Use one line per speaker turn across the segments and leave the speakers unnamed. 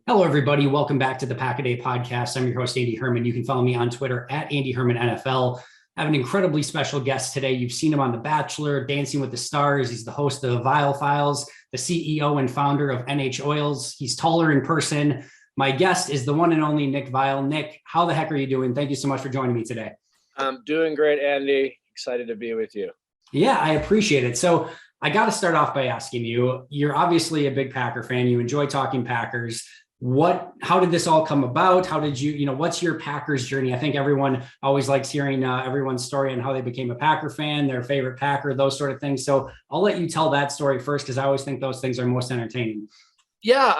Hello, everybody. Welcome back to the Pack a Day podcast. I'm your host, Andy Herman. You can follow me on Twitter at Andy Herman NFL. I have an incredibly special guest today. You've seen him on The Bachelor, Dancing with the Stars. He's the host of the Viall Files, the CEO and founder of NH Oils. He's taller in person. My guest is the one and only Nick Viall. Nick, how the heck are you doing? Thank you so much for joining me today.
I'm doing great, Andy. Excited to be with you.
Yeah, I appreciate it. So I got to start off by asking you, you're obviously a big Packer fan. You enjoy talking Packers. How did this all come about? How did what's your Packers journey? I think everyone always likes hearing everyone's story and how they became a Packer fan, their favorite Packer, those sort of things. So I'll let you tell that story first, because I always think those things are most entertaining.
Yeah.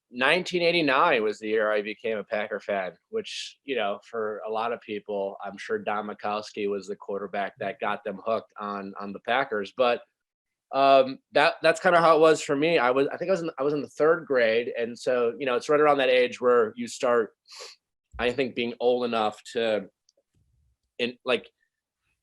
1989 was the year I became a Packer fan, which, for a lot of people, I'm sure Don Majkowski was the quarterback that got them hooked on the Packers. But that's kind of how it was for me. I was in the third grade. And so, it's right around that age where you start, I think, being old enough to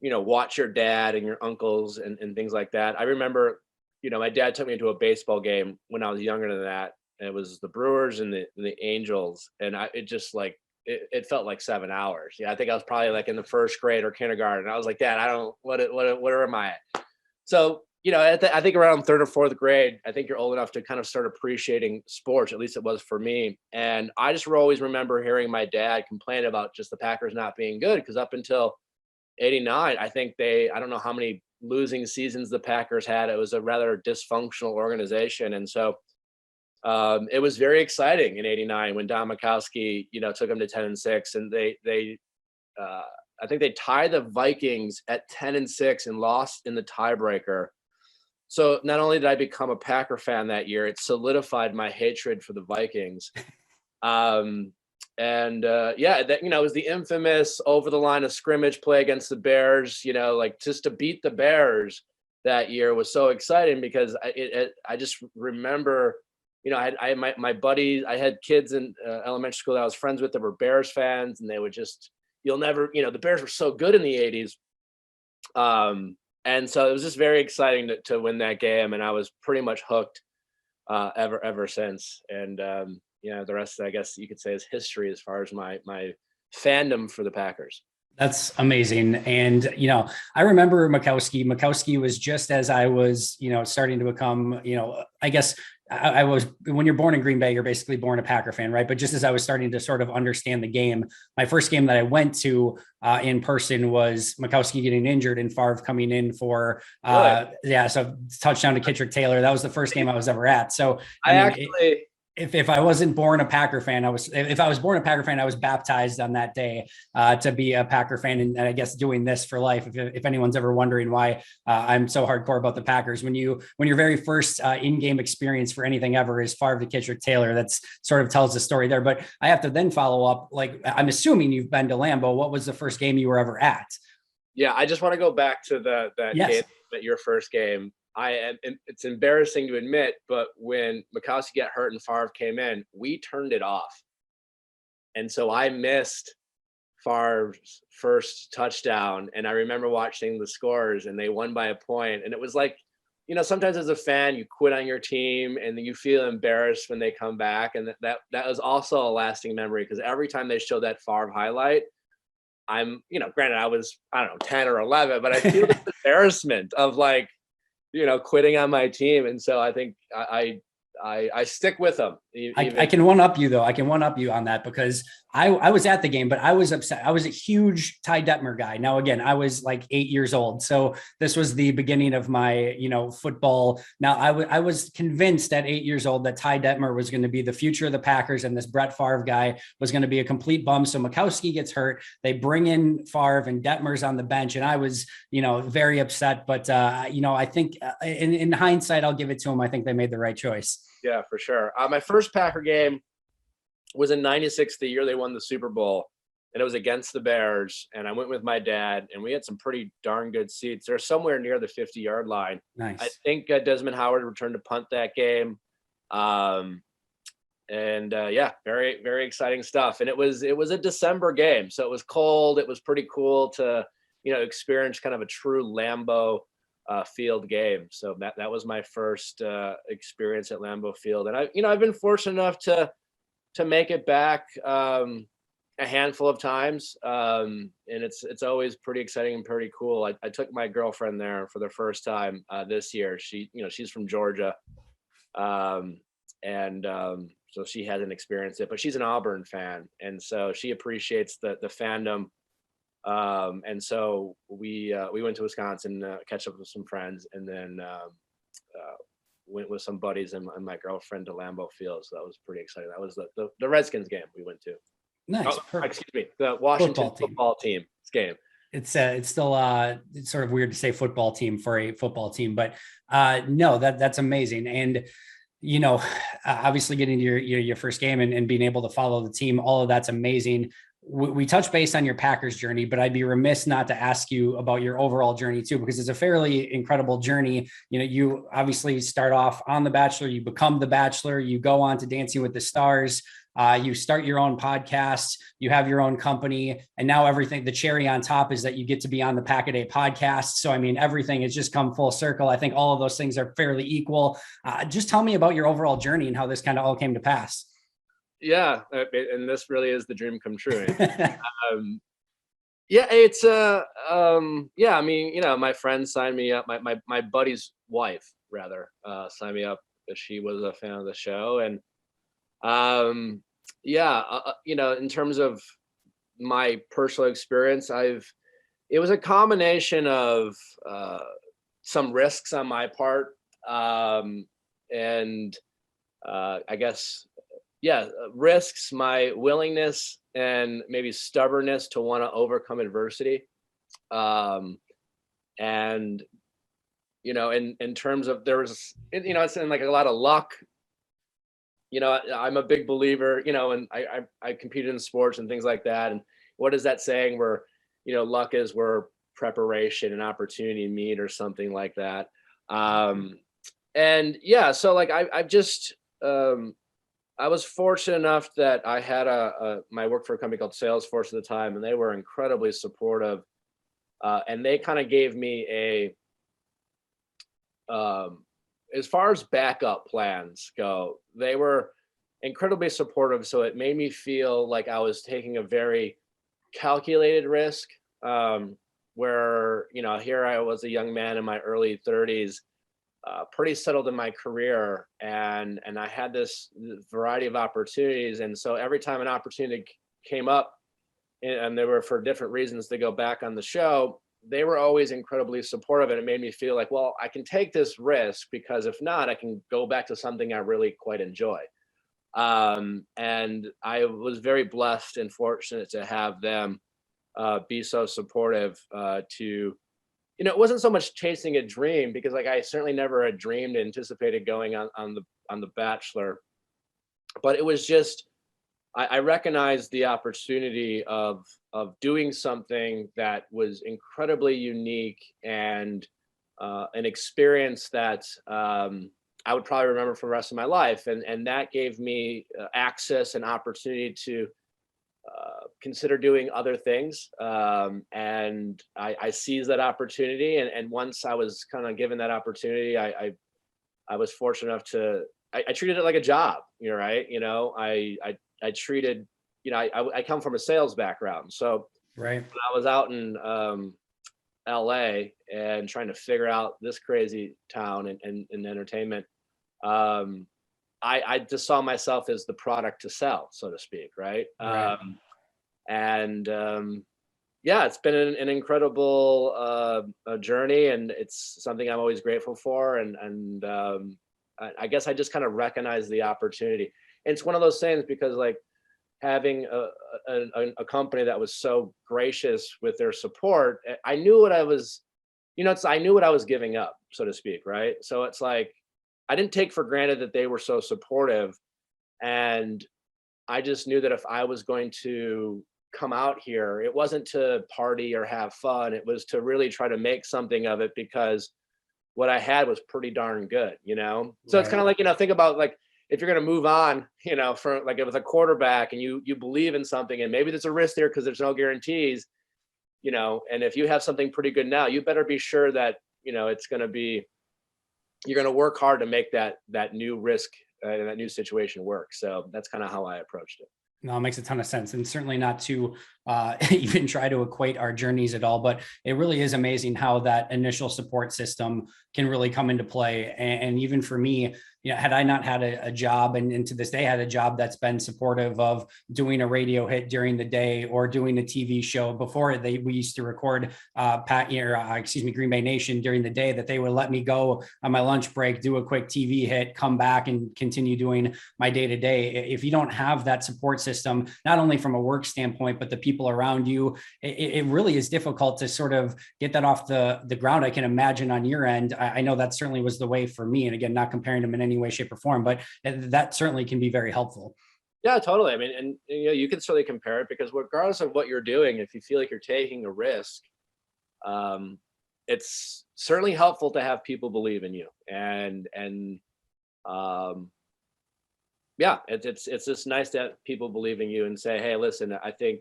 watch your dad and your uncles and things like that. I remember, my dad took me to a baseball game when I was younger than that. And it was the Brewers and the Angels. And it felt like 7 hours. Yeah. I think I was probably like in the first grade or kindergarten. I was like, Dad, where am I at? So, I think around third or fourth grade, I think you're old enough to kind of start appreciating sports. At least it was for me. And I just always remember hearing my dad complain about just the Packers not being good, because up until 89, I think I don't know how many losing seasons the Packers had. It was a rather dysfunctional organization. And so it was very exciting in 89 when Don Majkowski, took them to 10-6, and I think they tied the Vikings at 10-6 and lost in the tiebreaker. So not only did I become a Packer fan that year, it solidified my hatred for the Vikings. It was the infamous over the line of scrimmage play against the Bears. Just to beat the Bears that year was so exciting, because I just remember, I had my buddies. I had kids in elementary school that I was friends with that were Bears fans, and they would just, the Bears were so good in the 80s. And so it was just very exciting to win that game, and I was pretty much hooked ever since. And the rest, I guess you could say, is history as far as my fandom for the Packers.
That's amazing. And, I remember Majkowski. Majkowski was just as I was, starting to become, I guess I was, when you're born in Green Bay, you're basically born a Packer fan, right? But just as I was starting to sort of understand the game, my first game that I went to in person was Majkowski getting injured and Favre coming in for, so touchdown to Kittrick Taylor. That was the first game I was ever at. So if I wasn't born a Packer fan, I was baptized on that day to be a Packer fan. And I guess doing this for life, if anyone's ever wondering why I'm so hardcore about the Packers, when your very first in-game experience for anything ever is Favre to Kittrick Taylor, that's sort of tells the story there. But I have to then follow up, I'm assuming you've been to Lambeau. What was the first game you were ever at?
Yeah, I just want to go back to that game, your first game. It's embarrassing to admit, but when Majkowski got hurt and Favre came in, we turned it off. And so I missed Favre's first touchdown. And I remember watching the scores, and they won by a point. And it was like, sometimes as a fan, you quit on your team and then you feel embarrassed when they come back. And that was also a lasting memory, because every time they show that Favre highlight, I'm, granted I was, 10 or 11, but I feel the embarrassment of quitting on my team. And so I think I stick with them.
I can one up you though. I can one up you on that, because I was at the game, but I was upset. I was a huge Ty Detmer guy. Now, again, I was like 8 years old. So this was the beginning of my, football. Now I was convinced at 8 years old that Ty Detmer was going to be the future of the Packers, and this Brett Favre guy was going to be a complete bum. So Majkowski gets hurt. They bring in Favre, and Detmer's on the bench. And I was, very upset. But, I think in hindsight, I'll give it to him. I think they made the right choice.
Yeah, for sure. My first Packer game was in 96, the year they won the Super Bowl, and it was against the Bears. And I went with my dad, and we had some pretty darn good seats. They're somewhere near the 50-yard line.
Nice.
I think Desmond Howard returned to punt that game. Very, very exciting stuff. And it was a December game, so it was cold. It was pretty cool to, experience kind of a true Lambeau field game. So that was my first experience at Lambeau Field. And I've been fortunate enough to to make it back a handful of times, and it's always pretty exciting and pretty cool. I took my girlfriend there for the first time this year. She's from Georgia, and so she hasn't experienced it, but she's an Auburn fan, and so she appreciates the fandom. And so we went to Wisconsin, catch up with some friends, and then went with some buddies and my girlfriend to Lambeau Field. So that was pretty exciting. That was the Redskins game we went to.
Nice.
Excuse me, the Washington football team's game.
It's still it's sort of weird to say football team for a football team, but no, that's amazing. And obviously getting to your first game and being able to follow the team, all of that's amazing. We touched base on your Packers journey, but I'd be remiss not to ask you about your overall journey too, because it's a fairly incredible journey. You obviously start off on The Bachelor, you become The Bachelor, you go on to Dancing with the Stars, you start your own podcast, you have your own company, and now everything, the cherry on top is that you get to be on the Pack a Day podcast. So, I mean, everything has just come full circle. I think all of those things are fairly equal. Just tell me about your overall journey and how this kind of all came to pass.
Yeah, and this really is the dream come true. Yeah, it's I mean, my friend signed me up. My buddy's wife rather signed me up because she was a fan of the show, and in terms of my personal experience, it was a combination of some risks on my part, and I guess. Yeah, risks, my willingness and maybe stubbornness to want to overcome adversity. And, in terms of it's in like a lot of luck. I'm a big believer, and I competed in sports and things like that. And what is that saying where, luck is where preparation and opportunity meet or something like that. And yeah, so like I've just, I was fortunate enough that I had I worked for a company called Salesforce at the time, and they were incredibly supportive. And they kind of gave me as far as backup plans go, they were incredibly supportive. So it made me feel like I was taking a very calculated risk, where, here I was a young man in my early 30s, pretty settled in my career, and I had this variety of opportunities. And so every time an opportunity came up, and they were for different reasons to go back on the show, they were always incredibly supportive. And it made me feel like, well, I can take this risk, because if not, I can go back to something I really quite enjoy. And I was very blessed and fortunate to have them be so supportive to, it wasn't so much chasing a dream, because like I certainly never had dreamed, anticipated going on the Bachelor, but it was just, I recognized the opportunity of doing something that was incredibly unique and an experience that I would probably remember for the rest of my life. And that gave me access and opportunity to consider doing other things. And I seized that opportunity. And once I was kind of given that opportunity, I was fortunate enough to, I treated it like a job, right? I treated, I come from a sales background. So
right.
when I was out in LA and trying to figure out this crazy town and entertainment, I just saw myself as the product to sell, so to speak. Right. Yeah, it's been an incredible journey, and it's something I'm always grateful for. And I guess I just kind of recognize the opportunity. And it's one of those things, because like having a company that was so gracious with their support, I knew what I was, I knew what I was giving up, so to speak. Right. So it's like, I didn't take for granted that they were so supportive. And I just knew that if I was going to come out here, it wasn't to party or have fun. It was to really try to make something of it, because what I had was pretty darn good, So It's kind of like, think about like, if you're going to move on, for like with a quarterback, and you believe in something, and maybe there's a risk there because there's no guarantees, and if you have something pretty good now, you better be sure that, it's going to be, you're going to work hard to make that new risk in that new situation work. So that's kind of how I approached it.
No, it makes a ton of sense, and certainly not to even try to equate our journeys at all. But it really is amazing how that initial support system can really come into play. And even for me, had I not had a job, and to this day had a job that's been supportive of doing a radio hit during the day or doing a TV show before we used to record Green Bay Nation during the day, that they would let me go on my lunch break, do a quick TV hit, come back and continue doing my day to day. If you don't have that support system, not only from a work standpoint, but the people around you, it really is difficult to sort of get that off the ground. I can imagine on your end. I know that certainly was the way for me. And again, not comparing them in any way, shape, or form, but that certainly can be very helpful.
Yeah, totally. I mean, and you can certainly compare it, because regardless of what you're doing, if you feel like you're taking a risk, it's certainly helpful to have people believe in you. And yeah, it's just nice to have people believe in you and say, hey, listen, I think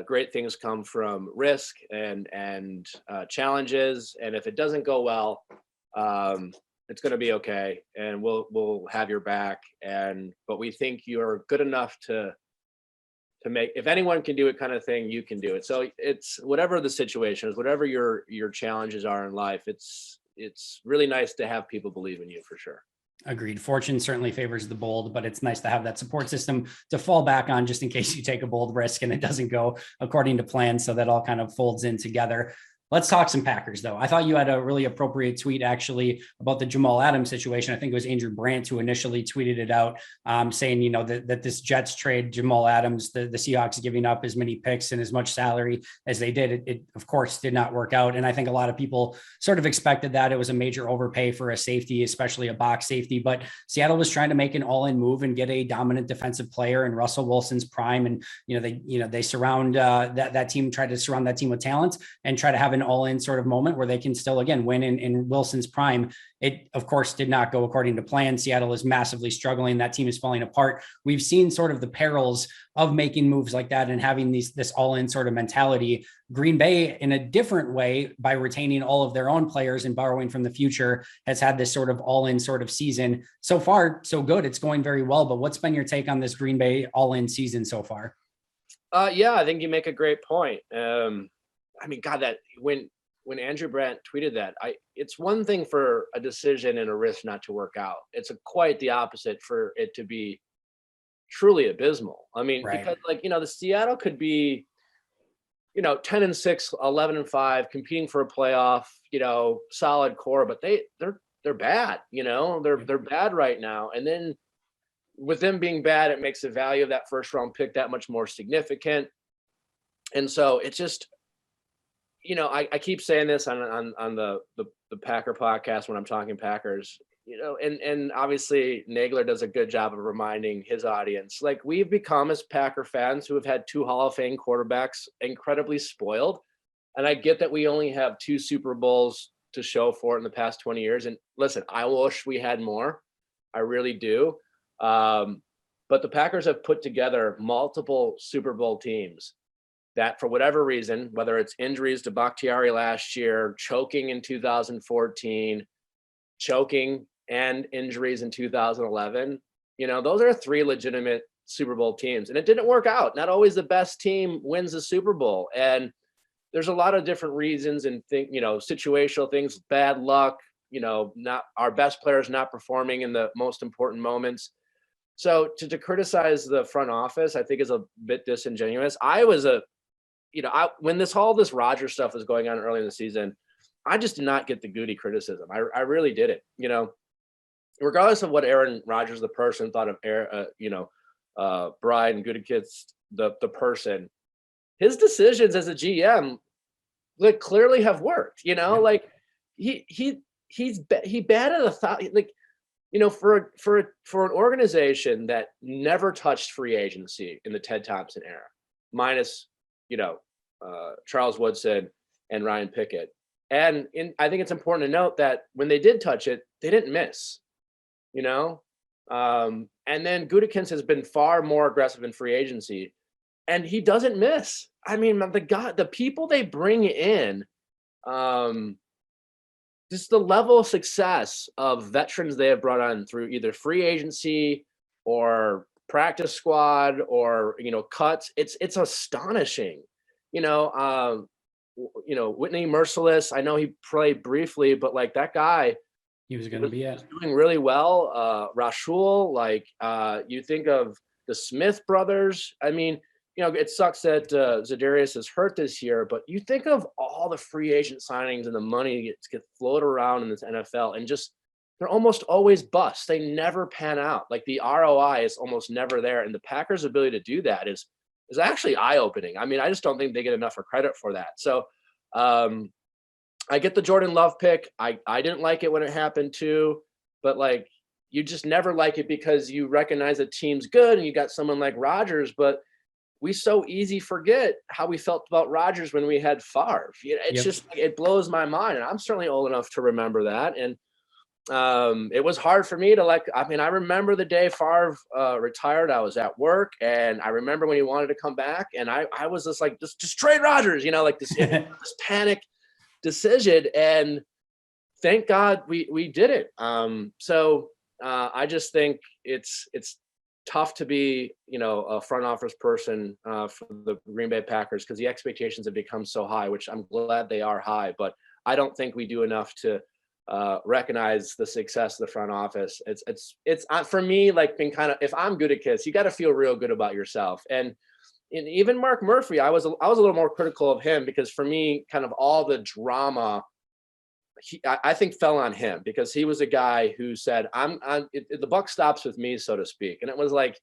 great things come from risk and challenges. And if it doesn't go well, it's going to be okay, and we'll have your back. But we think you're good enough to make, if anyone can do it kind of thing, you can do it. So it's whatever the situation is, whatever your challenges are in life, it's really nice to have people believe in you, for sure.
Agreed. Fortune certainly favors the bold, but it's nice to have that support system to fall back on just in case you take a bold risk and it doesn't go according to plan. So that all kind of folds in together. Let's talk some Packers, though. I thought you had a really appropriate tweet, actually, about the Jamal Adams situation. I think it was Andrew Brandt who initially tweeted it out, saying, that this Jets trade Jamal Adams, the Seahawks giving up as many picks and as much salary as they did, it of course did not work out. And I think a lot of people sort of expected that. It was a major overpay for a safety, especially a box safety. But Seattle was trying to make an all-in move and get a dominant defensive player in Russell Wilson's prime. And they surround that team, try to surround that team with talent and try to have an all-in sort of moment where they can still, again, win in Wilson's prime. It, of course, did not go according to plan. Seattle is massively struggling. That team is falling apart. We've seen sort of the perils of making moves like that and having this all-in sort of mentality. Green Bay, in a different way, by retaining all of their own players and borrowing from the future, has had this sort of all-in sort of season. So far, so good. It's going very well. But what's been your take on this Green Bay all-in season so far?
Yeah, I think you make a great point. I mean, God, that when Andrew Brandt tweeted that, it's one thing for a decision and a risk not to work out. It's quite the opposite for it to be truly abysmal. I mean,
right.
Because the Seattle could be, 10-6, 11-5, competing for a playoff, solid core, but they're bad. They're bad right now. And then with them being bad, it makes the value of that first round pick that much more significant. And so it's just, I keep saying this on the Packer podcast when I'm talking Packers, and obviously Nagler does a good job of reminding his audience, like, we've become, as Packer fans who have had 2 Hall of Fame quarterbacks, incredibly spoiled. And I get that we only have 2 Super Bowls to show for it in the past 20 years. And listen, I wish we had more. I really do. But the Packers have put together multiple Super Bowl teams that, for whatever reason, whether it's injuries to Bakhtiari last year, choking in 2014, choking and injuries in 2011, those are 3 legitimate Super Bowl teams. And it didn't work out. Not always the best team wins the Super Bowl. And there's a lot of different reasons and situational things, bad luck, not our best players not performing in the most important moments. So to criticize the front office, I think, is a bit disingenuous. When all this Rodgers stuff was going on early in the season, I just did not get the Goody criticism. I really didn't. Regardless of what Aaron Rodgers, the person, thought of Brian Gutekunst, the person, his decisions as a GM, clearly have worked. Yeah. Like he batted a thought. For an organization that never touched free agency in the Ted Thompson era, minus Charles Woodson and Ryan Pickett. And I think it's important to note that when they did touch it, they didn't miss, and then Gutekunst has been far more aggressive in free agency, and he doesn't miss. I mean, the people they bring in, just the level of success of veterans they have brought on through either free agency or practice squad or, cuts. It's astonishing. Whitney Merciless, I know he played briefly, but like that guy
He was going to be it.
doing really well. Rashul, you think of the Smith brothers. I mean, it sucks that Zadarius is hurt this year, but you think of all the free agent signings and the money that gets floated around in this NFL, and just they're almost always busts. They never pan out. Like the ROI is almost never there, and the Packers' ability to do that is actually eye-opening. I mean, I just don't think they get enough for credit for that. So I get the Jordan Love pick. I didn't like it when it happened too, but like you just never like it because you recognize the team's good and you got someone like Rodgers, but we so easy forget how we felt about Rodgers when we had Favre. It's just it blows my mind, and I'm certainly old enough to remember that. And it was hard for me to I remember the day Favre retired. I was at work, and I remember when he wanted to come back, and I was just like, just trade Rodgers, this panic decision. And thank God we did it. So I just think it's tough to be, a front office person for the Green Bay Packers, because the expectations have become so high, which I'm glad they are high, but I don't think we do enough to recognize the success of the front office. It's for me, like, been kind of, if I'm good at kids, you got to feel real good about yourself. And even Mark Murphy, I was a little more critical of him, because for me, kind of all the drama, I think fell on him, because he was a guy who said, the buck stops with me, so to speak. And it was like,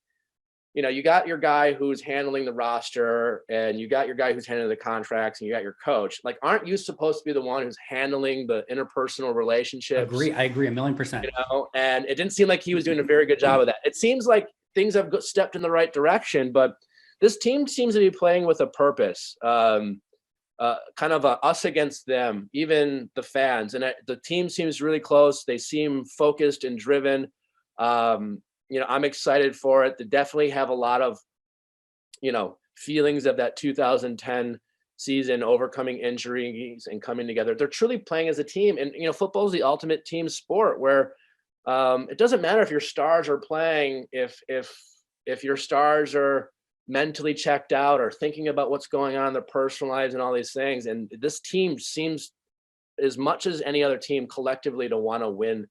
you got your guy who's handling the roster, and you got your guy who's handling the contracts, and you got your coach. Like, aren't you supposed to be the one who's handling the interpersonal relationships?
I agree 1,000,000%.
And it didn't seem like he was doing a very good job of that. It seems like things have stepped in the right direction, but this team seems to be playing with a purpose. Kind of us against them, even the fans. And the team seems really close. They seem focused and driven. I'm excited for it. They definitely have a lot of, feelings of that 2010 season, overcoming injuries and coming together. They're truly playing as a team. And, football is the ultimate team sport, where it doesn't matter if your stars are playing, if your stars are mentally checked out or thinking about what's going on in their personal lives and all these things. And this team seems, as much as any other team, collectively to want to win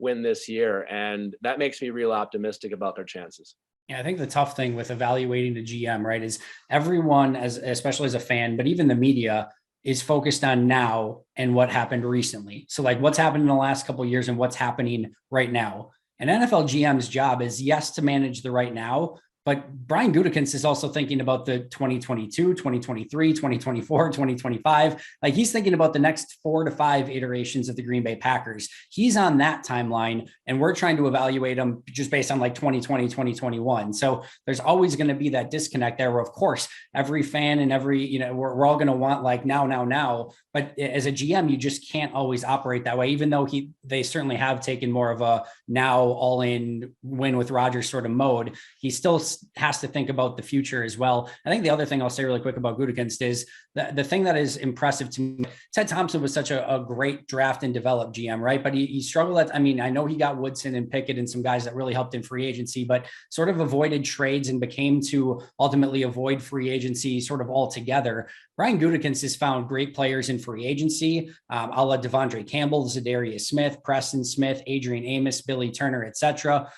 this year. And that makes me real optimistic about their chances.
Yeah, I think the tough thing with evaluating the GM, right, is everyone, especially as a fan, but even the media, is focused on now and what happened recently. So like what's happened in the last couple of years and what's happening right now. An NFL GM's job is, yes, to manage the right now, but Brian Gutekunst is also thinking about the 2022, 2023, 2024, 2025. Like, he's thinking about the next 4 to 5 iterations of the Green Bay Packers. He's on that timeline, and we're trying to evaluate them just based on like 2020, 2021. So there's always going to be that disconnect there, where of course every fan and every, we're all going to want like now. But as a GM, you just can't always operate that way, even though they certainly have taken more of a now all in win with Rodgers sort of mode. He still has to think about the future as well. I think the other thing I'll say really quick about Gutekunst is the thing that is impressive to me. Ted Thompson was such a great draft and develop GM, right? But he struggled I know he got Woodson and Pickett and some guys that really helped in free agency, but sort of avoided trades and became to ultimately avoid free agency sort of altogether. Brian Gutekunst has found great players in free agency, a la Devondre Campbell, Zadarius Smith, Preston Smith, Adrian Amos, Billy Turner, etc.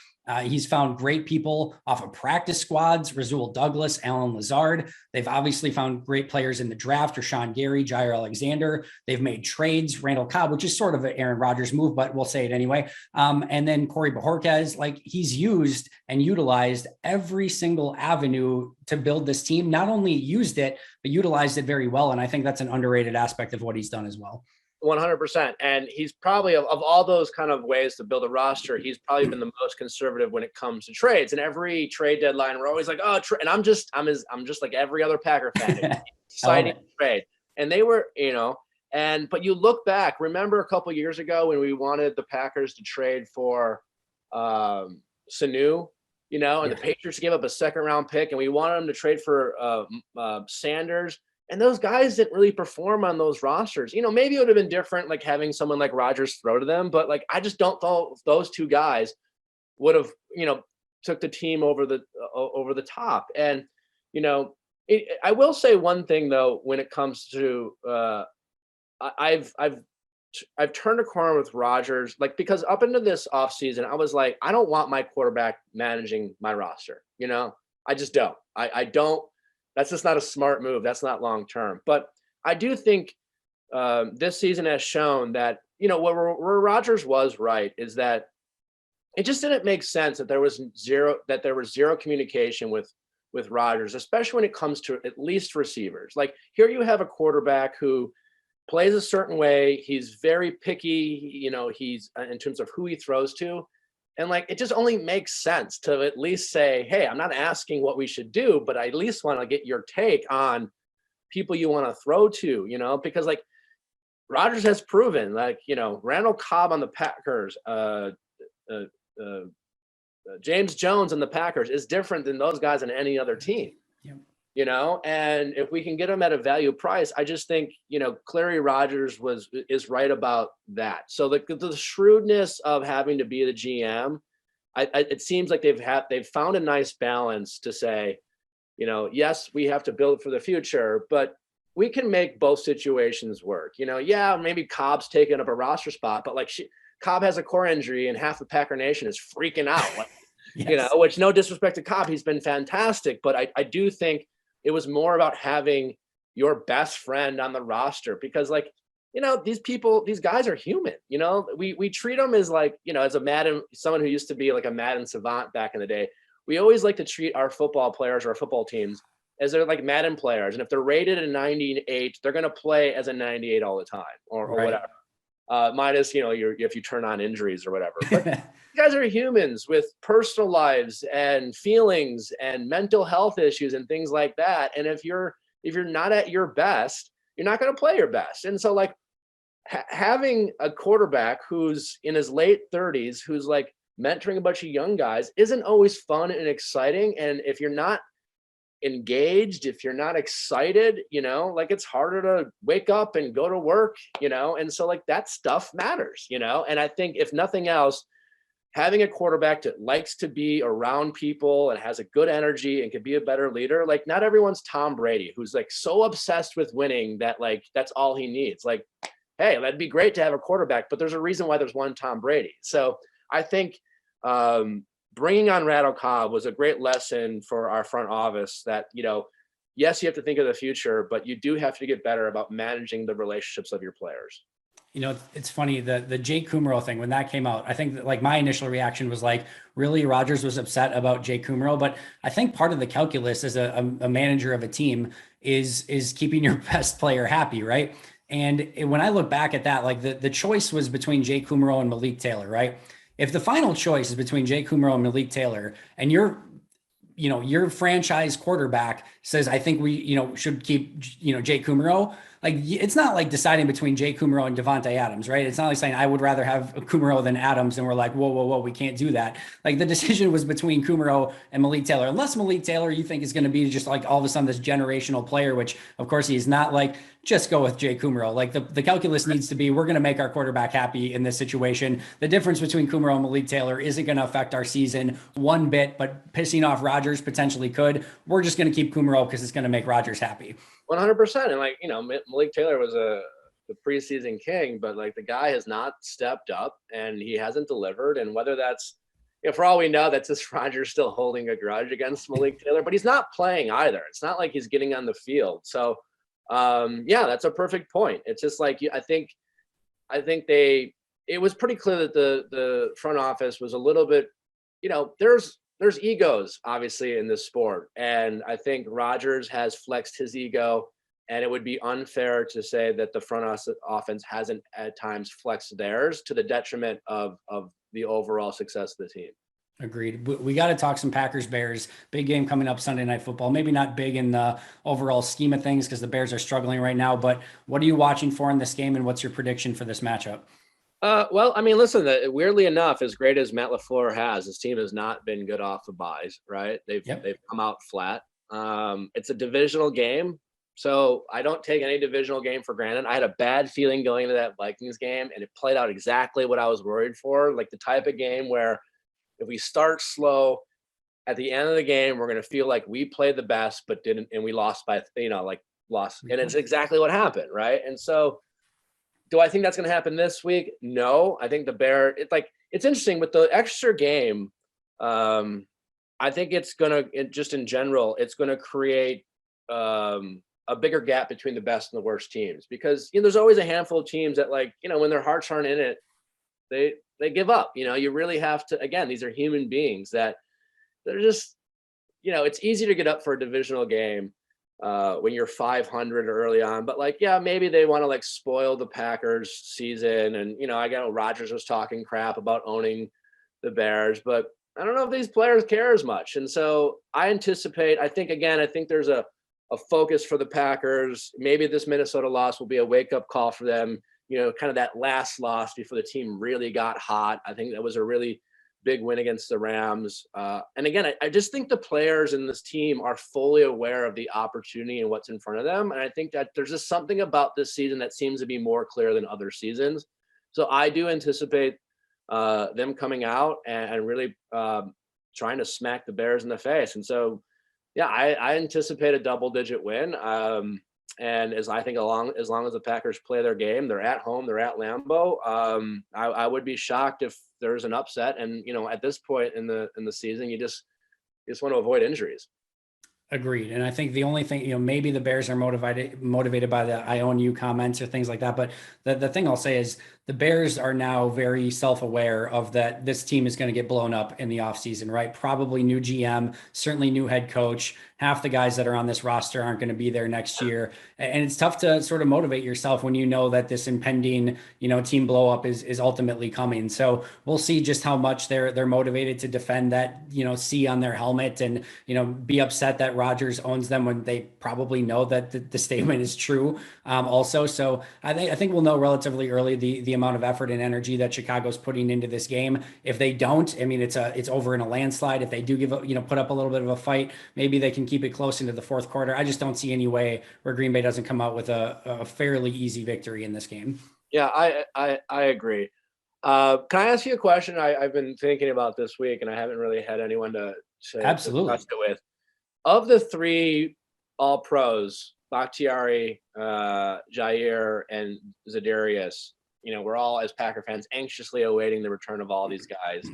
He's found great people off of practice squads, Rasul Douglas, Alan Lazard. They've obviously found great players in the draft, Rashawn Gary, Jair Alexander. They've made trades, Randall Cobb, which is sort of an Aaron Rodgers move, but we'll say it anyway. And then Corey Bojorquez, like, he's used and utilized every single avenue to build this team. Not only used it, but utilized it very well. And I think that's an underrated aspect of what he's done as well.
100%. And he's probably, of all those kind of ways to build a roster, he's probably been the most conservative when it comes to trades. And every trade deadline, we're always like, and I'm just like every other Packer fan, exciting trade. And they were, but you look back, remember a couple years ago when we wanted the Packers to trade for Sanu, and the Patriots gave up a second round pick, and we wanted them to trade for Sanders. And those guys didn't really perform on those rosters. You know, maybe it would have been different, like having someone like Rodgers throw to them, but like I just don't think those two guys would have, took the team over the top. And you know, I will say one thing though, when it comes to I've turned a corner with Rodgers, like because up into this offseason, I was like, I don't want my quarterback managing my roster. I just don't. I don't. That's just not a smart move. That's not long term. But I do think this season has shown that where Rodgers was right is that it just didn't make sense that there was zero communication with Rodgers, especially when it comes to at least receivers. Like here, you have a quarterback who plays a certain way. He's very picky. He's in terms of who he throws to. And like, it just only makes sense to at least say, hey, I'm not asking what we should do, but I at least want to get your take on people you want to throw to, because like Rodgers has proven, like, Randall Cobb on the Packers, James Jones on the Packers is different than those guys on any other team. Yeah. And if we can get them at a value price, I just think, Clary Rodgers is right about that. So the shrewdness of having to be the GM, it seems like they've found a nice balance to say, yes, we have to build for the future, but we can make both situations work. Yeah, maybe Cobb's taking up a roster spot, but like Cobb has a core injury and half the Packer Nation is freaking out. Like, yes. Which no disrespect to Cobb, he's been fantastic, but I do think it was more about having your best friend on the roster because like, these guys are human, we treat them as like, as someone who used to be like a Madden savant back in the day, we always like to treat our football players or our football teams as they're like Madden players. And if they're rated a 98, they're going to play as a 98 all the time or right. Whatever. Minus, if you turn on injuries or whatever. But you guys are humans with personal lives and feelings and mental health issues and things like that. And if you're not at your best, you're not going to play your best. And so like having a quarterback who's in his late 30s, who's like mentoring a bunch of young guys isn't always fun and exciting. And if you're not engaged, if you're not excited, like it's harder to wake up and go to work, and so like that stuff matters, and I think if nothing else, having a quarterback that likes to be around people and has a good energy and can be a better leader, like not everyone's Tom Brady, who's like so obsessed with winning that like that's all he needs. Like, hey, that'd be great to have a quarterback, but there's a reason why there's one Tom Brady. So I think bringing on Randall Cobb was a great lesson for our front office that, yes, you have to think of the future, but you do have to get better about managing the relationships of your players.
It's funny, the Jake Kummerow thing, when that came out, I think that like my initial reaction was like, really, Rodgers was upset about Jake Kummerow. But I think part of the calculus as a manager of a team is keeping your best player happy, right? And when I look back at that, like the choice was between Jake Kummerow and Malik Taylor, right? If the final choice is between Jake Kummerow and Malik Taylor, and your franchise quarterback says, I think we, should keep, Jake Kummerow, like it's not like deciding between Jake Kummerow and Devontae Adams, right? It's not like saying I would rather have Kummerow than Adams. And we're like, whoa, we can't do that. Like the decision was between Kummerow and Malik Taylor. Unless Malik Taylor, you think is going to be just like all of a sudden this generational player, which of course he's not, like just go with Jake Kummerow. Like the calculus needs to be, we're going to make our quarterback happy in this situation. The difference between Kummerow and Malik Taylor isn't going to affect our season one bit, but pissing off Rodgers potentially could. We're just going to keep Kummerow because it's going to make Rodgers happy.
100%. And like, Malik Taylor was the preseason king, but like the guy has not stepped up and he hasn't delivered. And whether that's, for all we know, that's just Rodgers still holding a grudge against Malik Taylor, but he's not playing either. It's not like he's getting on the field. So yeah, that's a perfect point. It's just like, I think it was pretty clear that the front office was a little bit, there's egos obviously in this sport. And I think Rodgers has flexed his ego, and it would be unfair to say that the front offense hasn't at times flexed theirs to the detriment of the overall success of the team.
Agreed. We got to talk some Packers Bears. Big game coming up Sunday Night Football. Maybe not big in the overall scheme of things because the Bears are struggling right now, but what are you watching for in this game and what's your prediction for this matchup?
Well, I mean, listen, weirdly enough, as great as Matt LaFleur has, his team has not been good off the buys, right? They've come out flat. It's a divisional game. So I don't take any divisional game for granted. I had a bad feeling going into that Vikings game, and it played out exactly what I was worried for. Like the type of game where if we start slow, at the end of the game, we're going to feel like we played the best, but didn't, and we lost by, lost. And it's exactly what happened, right? And so, do I think that's going to happen this week? No. I think it's interesting with the extra game. I think it's going to, just in general, it's going to create a bigger gap between the best and the worst teams, because there's always a handful of teams that, like, when their hearts aren't in it, they give up. You really have to. Again, these are human beings that they're just, it's easy to get up for a divisional game when you're 500 early on, but maybe they want to spoil the Packers season. And, I know Rodgers was talking crap about owning the Bears, but I don't know if these players care as much. And so I think there's a focus for the Packers. Maybe this Minnesota loss will be a wake-up call for them, kind of that last loss before the team really got hot. I think that was a really big win against the Rams. And again, I just think the players in this team are fully aware of the opportunity and what's in front of them. And I think that there's just something about this season that seems to be more clear than other seasons. So I do anticipate them coming out and really trying to smack the Bears in the face. And so, yeah, I anticipate a double-digit win. And as long as the Packers play their game, they're at home, they're at Lambeau. I would be shocked if there's an upset. And at this point in the season, you just want to avoid injuries.
Agreed. And I think the only thing, maybe the Bears are motivated by the I own you comments or things like that. But the thing I'll say is the Bears are now very self-aware of that this team is going to get blown up in the offseason, right? Probably new GM, certainly new head coach. Half the guys that are on this roster aren't going to be there next year. And it's tough to sort of motivate yourself when you know that this impending, team blow up is ultimately coming. So we'll see just how much they're motivated to defend that, C on their helmet and, be upset that Rodgers owns them when they probably know that the statement is true. Also, so I think we'll know relatively early the amount of effort and energy that Chicago's putting into this game. If they don't, I mean, it's over in a landslide. If they do put up a little bit of a fight, maybe they can keep it close into the fourth quarter. I just don't see any way where Green Bay doesn't come out with a fairly easy victory in this game.
Yeah, I agree. Can I ask you a question? I've been thinking about this week, and I haven't really had anyone to
Absolutely
discuss it with. Of the three All Pros, Bakhtiari, Jair, and Zadarius, we're all, as Packer fans, anxiously awaiting the return of all these guys.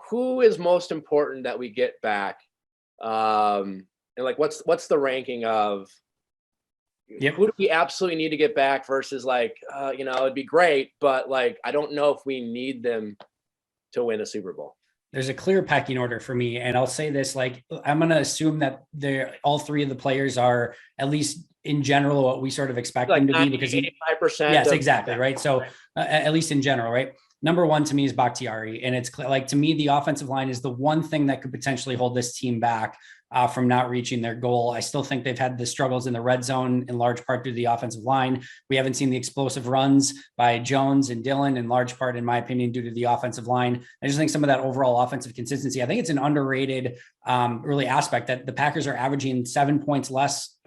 Who is most important that we get back? And what's the ranking of who do we absolutely need to get back versus it'd be great, but I don't know if we need them to win a Super Bowl.
There's a clear pecking order for me. And I'll say this, I'm going to assume that all three of the players are at least in general what we sort of expect them to be, because
85%.
Yes, exactly. Right. So at least in general, right. Number one to me is Bakhtiari. And it's to me, the offensive line is the one thing that could potentially hold this team back from not reaching their goal. I still think they've had the struggles in the red zone in large part due to the offensive line. We haven't seen the explosive runs by Jones and Dillon in large part, in my opinion, due to the offensive line. I just think some of that overall offensive consistency, I think it's an underrated really aspect that the Packers are averaging 7 points less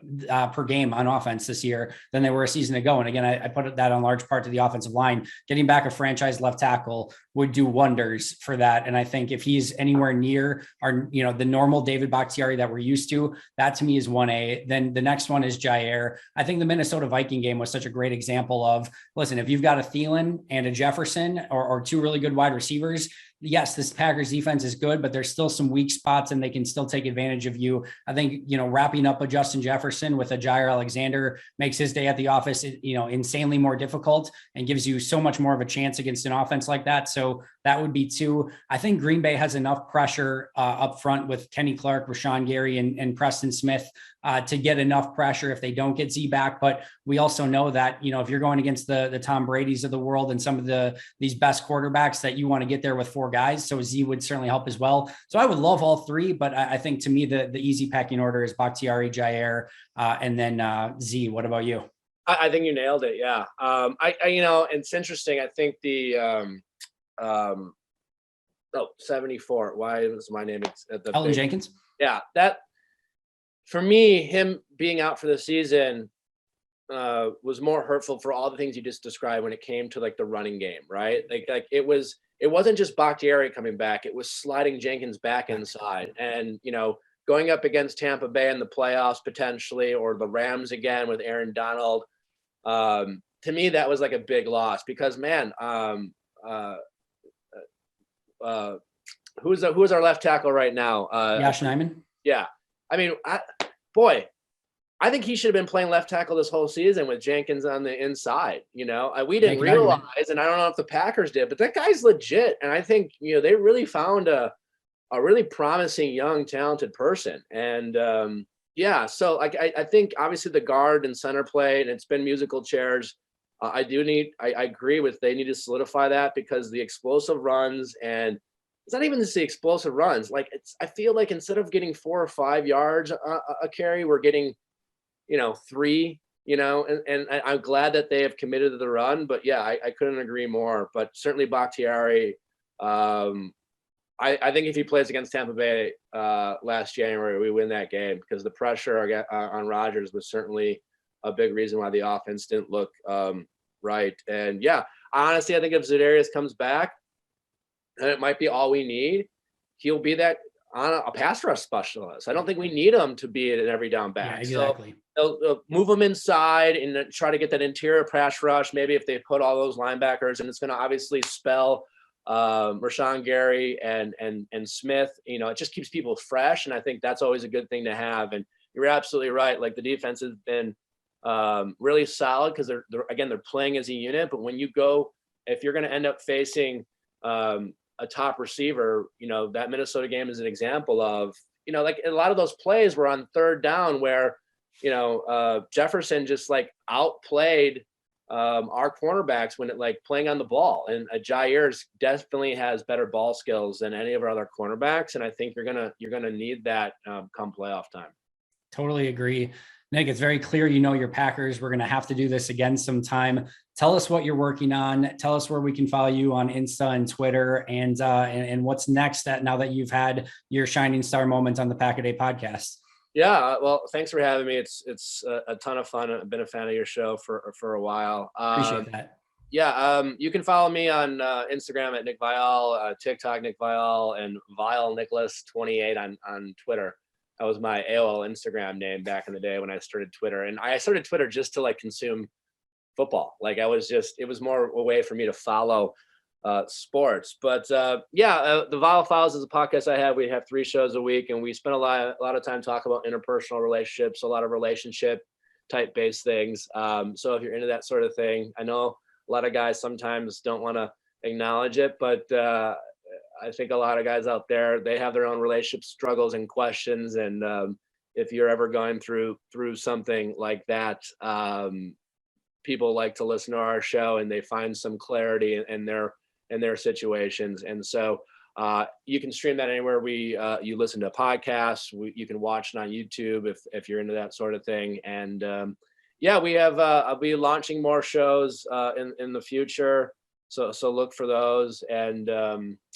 per game on offense this year than they were a season ago. And again, I put that on large part to the offensive line. Getting back a franchise left tackle would do wonders for that. And I think if he's anywhere near the normal David Bakhtiari that we're used to, that to me is 1A. Then the next one is Jair. I think the Minnesota Viking game was such a great example of, listen, if you've got a Thielen and a Jefferson or two really good wide receivers, yes, this Packers defense is good, but there's still some weak spots and they can still take advantage of you. I think, wrapping up a Justin Jefferson with a Jair Alexander makes his day at the office, insanely more difficult and gives you so much more of a chance against an offense like that. So that would be 2. I think Green Bay has enough pressure up front with Kenny Clark, Rashawn Gary, and Preston Smith to get enough pressure if they don't get Z back. But we also know that, if you're going against the Tom Brady's of the world and some of these best quarterbacks, that you want to get there with 4 guys. So Z would certainly help as well. So I would love all 3, but I think to me, the easy pecking order is Bakhtiari, Jair, and then Z. What about you?
I think you nailed it. Yeah. It's interesting. I think the 74. Why is my name at the
Elton Jenkins?
Yeah, that for me, him being out for the season was more hurtful for all the things you just described when it came to like the running game, right? Like it wasn't just Bakhtiari coming back; it was sliding Jenkins back inside, and going up against Tampa Bay in the playoffs potentially, or the Rams again with Aaron Donald. To me, that was like a big loss because man, who is our left tackle right now?
Josh Nyman.
Yeah, I mean, boy, I think he should have been playing left tackle this whole season with Jenkins on the inside. We didn't realize, and I don't know if the Packers did, but that guy's legit. And I think, they really found a really promising, young, talented person. And so I think obviously the guard and center play, and it's been musical chairs. I agree with, they need to solidify that because the explosive runs, and it's not even just the explosive runs. Like I feel like instead of getting 4 or 5 yards a carry, we're getting 3, and I'm glad that they have committed to the run, but yeah, I couldn't agree more. But certainly Bakhtiari, I think if he plays against Tampa Bay last January, we win that game because the pressure on Rodgers was certainly a big reason why the offense didn't look right. And yeah, honestly, I think if Za'Darius comes back, and it might be all we need, he'll be that on a pass rush specialist. I don't think we need him to be an every down back.
Yeah, exactly.
So they'll move him inside and try to get that interior pass rush. Maybe if they put all those linebackers, and it's going to obviously spell Rashawn Gary and Smith. It just keeps people fresh, and I think that's always a good thing to have. And you're absolutely right. Like the defense has been really solid because they're playing as a unit. But when if you're going to end up facing a top receiver, that Minnesota game is an example of, like a lot of those plays were on third down where, Jefferson just like outplayed our cornerbacks when playing on the ball, and Jair definitely has better ball skills than any of our other cornerbacks. And I think you're gonna need that come playoff time.
Totally agree. Nick, it's very clear your Packers. We're going to have to do this again sometime. Tell us what you're working on. Tell us where we can follow you on Insta and Twitter, and what's next now that you've had your shining star moment on the Pack a Day podcast.
Yeah, well, thanks for having me. It's a ton of fun. I've been a fan of your show for a while.
Appreciate that.
Yeah, you can follow me on Instagram at Nick Viall, TikTok Nick Viall, and Viall Nicholas 28 on Twitter. That was my AOL Instagram name back in the day when I started Twitter. And I started Twitter just to consume football. It was more a way for me to follow sports. But the Viall Files is a podcast I have. We have 3 shows a week, and we spend a lot of time talking about interpersonal relationships, a lot of relationship type based things. So if you're into that sort of thing, I know a lot of guys sometimes don't want to acknowledge it, but I think a lot of guys out there, they have their own relationship struggles and questions. And if you're ever going through something like that, people like to listen to our show and they find some clarity in their situations. And so you can stream that anywhere you listen to podcasts. You can watch it on YouTube if you're into that sort of thing. And we have I'll be launching more shows in the future. So look for those, and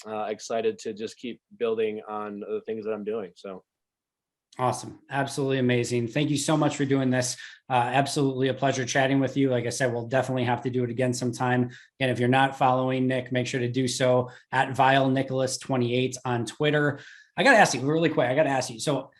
excited to just keep building on the things that I'm doing. So
awesome. Absolutely amazing. Thank you so much for doing this. Absolutely a pleasure chatting with you. Like I said, we'll definitely have to do it again sometime. And if you're not following Nick, make sure to do so at Viall Nicholas 28 on Twitter. I got to ask you really quick. So,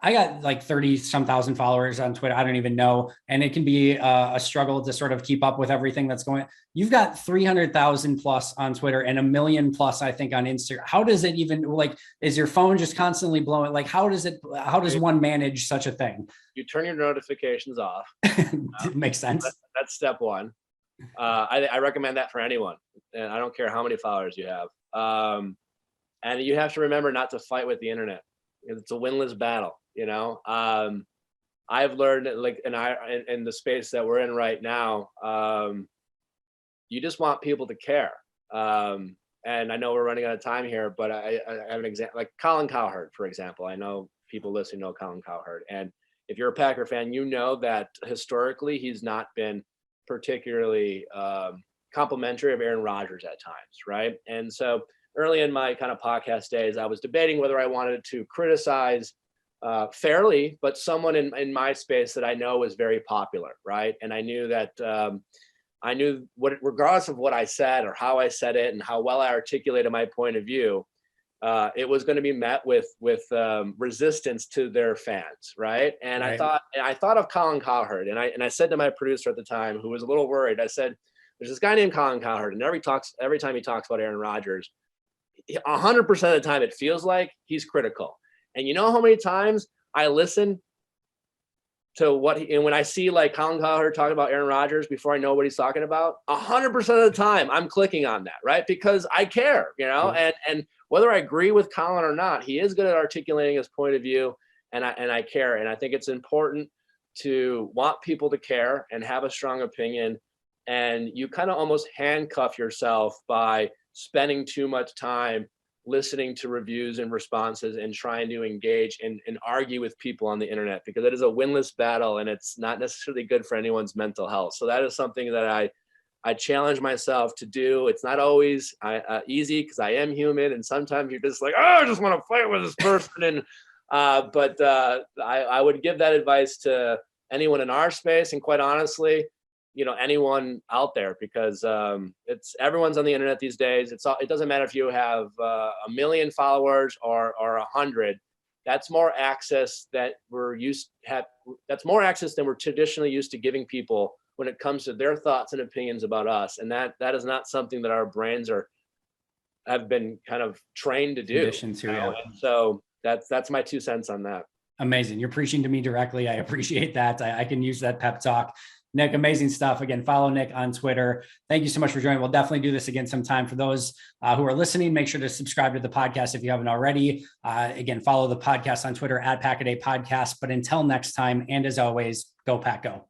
I got 30 some thousand followers on Twitter. I don't even know. And it can be a struggle to sort of keep up with everything that's going on. You've got 300,000 plus on Twitter and 1 million plus, I think, on Instagram. How does it even is your phone just constantly blowing? How does one manage such a thing?
You turn your notifications off.
Makes sense.
That's step one. I recommend that for anyone. And I don't care how many followers you have. And you have to remember not to fight with the internet. It's a winless battle, I've learned in the space that we're in right now, you just want people to care. And I know we're running out of time here, but I have an example, like Colin Cowherd, for example. I know people listening know Colin Cowherd. And if you're a Packer fan, you know that historically he's not been particularly complimentary of Aaron Rodgers at times, right? And so early in my kind of podcast days, I was debating whether I wanted to criticize fairly, but someone in my space that I know was very popular, right? And I knew that I knew what, regardless of what I said or how I said it and how well I articulated my point of view, it was going to be met with resistance to their fans, right? And
Right.
I thought of Colin Cowherd, and I said to my producer at the time, who was a little worried, I said, "There's this guy named Colin Cowherd, and every time he talks about Aaron Rodgers, 100% of the time it feels like he's critical. And you know how many times I listen to what and when I see like Colin Cowherd talking about Aaron Rodgers before I know what he's talking about, 100% of the time I'm clicking on that, right? Because I care, and whether I agree with Colin or not, he is good at articulating his point of view, and I care, and I think it's important to want people to care and have a strong opinion, and you kind of almost handcuff yourself by spending too much time listening to reviews and responses and trying to engage and argue with people on the internet, because it is a winless battle and it's not necessarily good for anyone's mental health. So that is something that I challenge myself to do. It's not always easy, because I am human, and sometimes you're just like, oh, I just want to fight with this person. And but I would give that advice to anyone in our space, and quite honestly, anyone out there, because it's everyone's on the internet these days. It doesn't matter if you have 1 million followers or 100. That's more access that that's more access than we're traditionally used to giving people when it comes to their thoughts and opinions about us. And that is not something that our brains have been kind of trained to do.
Conditions here, yeah.
And so that's my 2 cents on that.
Amazing. You're preaching to me directly. I appreciate that. I can use that pep talk. Nick, amazing stuff. Again, follow Nick on Twitter. Thank you so much for joining. We'll definitely do this again sometime. For those who are listening, make sure to subscribe to the podcast if you haven't already. Again, follow the podcast on Twitter @Pack-A-Day Podcast. But until next time, and as always, go Pack Go.